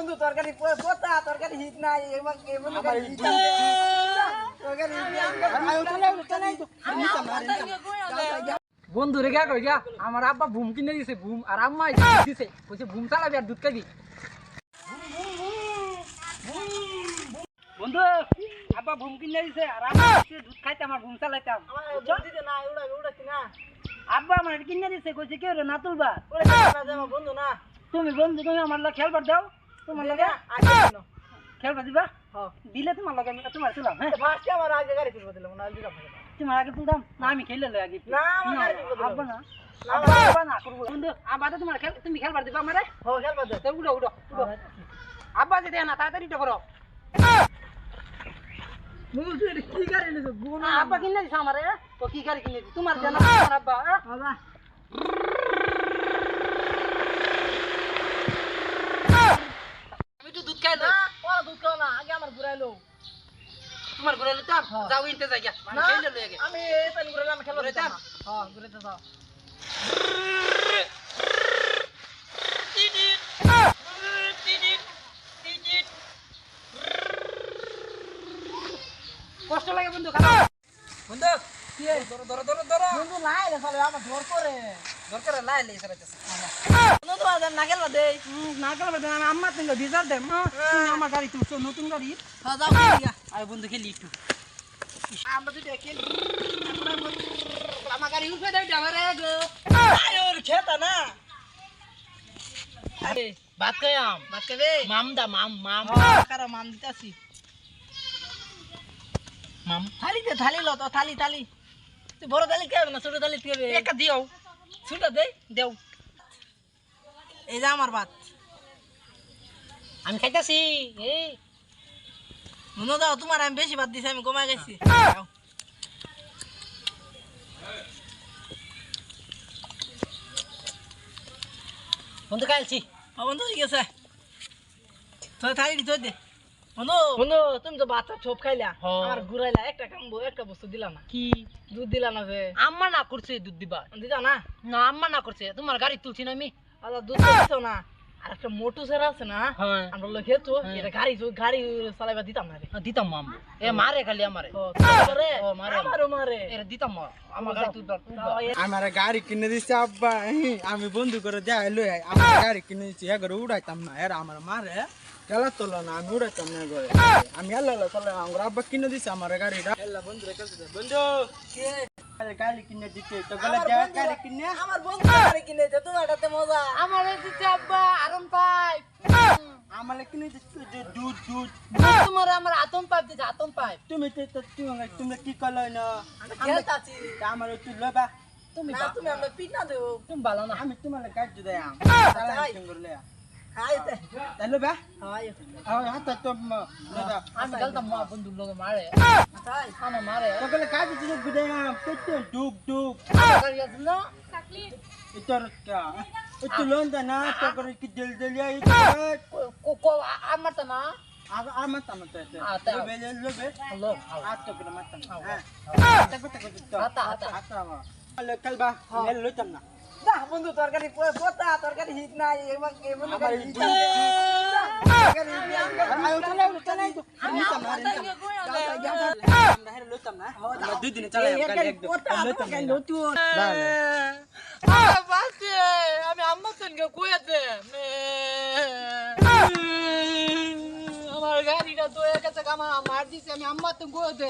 বন্ধু তরকারি পোতা তরকারি হিট নাই এবং এই বন্ধু তরকারি বন্ধু রে গা কই গা আমার আব্বা বুম কিনে দিছে বুম আর আম্মা দিছে কইছে বুম চালাবি আর দুধ খাবি বন্ধু আব্বা বুম কিনে দিছে আর আম্মা দুধ খাইতে আমার বুম চালাইতাম দিতে না উড়াচ্ছি না আব্বা আমার কিনে দিছে কইছে কি রে না তুলবা বন্ধু না তুমি বন্ধু তুমি আমার লগে খেলবার দাও তোমার লগে খেলবা দিবা দিলে তোমার লগে আমি তোমার তুলাম হ্যাঁ ফার্স্টে আমার আগে গাড়ি তুলবা দিলাম না দিলাম তোমার আগে তুলতাম না আমি খেললে লই আগে না আব্বা না আব্বা না করব বন্ধু আব্বা তো তোমার খেল তুমি খেলবার দিবা আমারে হো খেলবা দে উড়ো উড়ো উড়ো আব্বা যে দেনা তাড়াতাড়ি তো করো বন্ধু কি গাড়ি নিছো গুণ আব্বা কিনে দিছ আমারে তো কি গাড়ি কিনে দিছ তোমার জানা তোমার আব্বা বাবা আমি তো দুধ খাই না ও দুধ খাও না আগে আমার ঘুরাইলো তোমার ঘরে লইতাম যাও ইনতে যাইয়া মানে খেলে লই আগে আমি এই ঘুরাইলাম খেলবা দিতাম হ্যাঁ ঘুরাইতে যাও কষ্ট লাগে বন্ধু খাও বন্ধু কি ধরো ধরো ধরো ধরো বন্ধু লাইলে চলে আমার ধর করে দরকার লাইলে সরাইতেছে বন্ধু তো আজ না খেলবা দে না গেলে বেদনা আমি আম্মা তুমি ডিজার দেম তুমি আমার গাড়ি তুলছো নতুন গাড়ি হ্যাঁ যাও দিয়া আয় বন্ধু খেলি একটু আমরা দুটো খেলি আমার গাড়ি উঠে দাও আমারে গো আয়োর খেতা না আরে ভাত খাইয়াম ভাত খাবে মাম দা মাম মাম কারা মাম দিতাছি মাম থালি দে থালি লো তো থালি থালি তুই বড় থালি খাবে না ছোট থালি খাবে একা দিও ছোট দে দেও এই যে আমার ভাত আমি খাইতাছি এই মনে দাও তোমার আমি বেশি ভাত দিছি আমি কমাই গেছি বন্ধু খাইছি বন্ধু ঠিক আছে তোর থালি দি দে বন্ধু বন্ধু তুমি তো ভাত ছোপ খাইলা আর ঘুরাইলা একটা কামবো একটা বস্তু দিলা না কি দুধ দিলা না যে আম্মা না করছে দুধ দিবা দিলা না না আম্মা না করছে তোমার গাড়ি তুলছি না আমি আচ্ছা দুধ দিছো না আর একটা মোটু স্যার আছে না হ্যাঁ আমরা লোক হেতু এটা গাড়ি চালাইবা দিতাম না রে দিতাম মাম এ মারে খালি আমারে ও মারে আমারও মারে এর দিতাম আমার গাড়ি তুলবার আমার গাড়ি কিনে দিছে আব্বা আমি বন্ধু করে যাই লই আমার গাড়ি কিনে দিছি এগরে উড়াইতাম না এর আমার মারে গেলা তোলা না আমি উড়াইতাম না এগরে আমি আল্লাহ চলে আমার আব্বা কিনে দিছে আমার গাড়িটা আল্লাহ বন্ধু রে কাছে বন্ধু গাড়ি কিনে দিতে তো গেলা গাড়ি কিনে আমার বন্ধু গাড়ি কিনে দে তোমার এটাতে মজা আমারে দিতে আব্বা আরম পাই আমার কিনে দিছে দুধ দুধ তোমার আমার আতম পাইপ দিছে আতম পাইপ তুমি তো তুমি কি করলো না খেলতাছি আমার তুই লবা তুমি না তুমি আমরা পিট না দেও তুমি ভালো না আমি তোমার গাড়ি দিই তাই। করলে খাইতে তাহলে বা হাই হাতে তো দাদা আমি গলতাম মা বন্ধু লোক মারে তাই আমার মারে তোকে কাজে দিতে বিদায়াম কেটে ডুব ডুব গাড়ি আছে না ইতরটা একটু লোন দে না তোকে কি জল জলিয়া কো আমার তো না আমার তামতে লোবে লোবে লোক আট তো করে মাতাম হ্যাঁ তাকে তাকে তো হাতা হাতা হাতা আলে কালবা নেল লইতাম না না বন্ধু তরকারি পোতা তরকারি হিট নাই এবং এই বন্ধু গাড়ি হিট আয় চলে চলে আমি তাম না আমরা হেরে লইতাম না আমরা দুই দিনে চালাই কাল একদম লইতাম না বাসে আমি আম্মা সঙ্গে কইতে আমার গাড়িটা তো এর কাছে আমার দিছে আমি আম্মা তো গোতে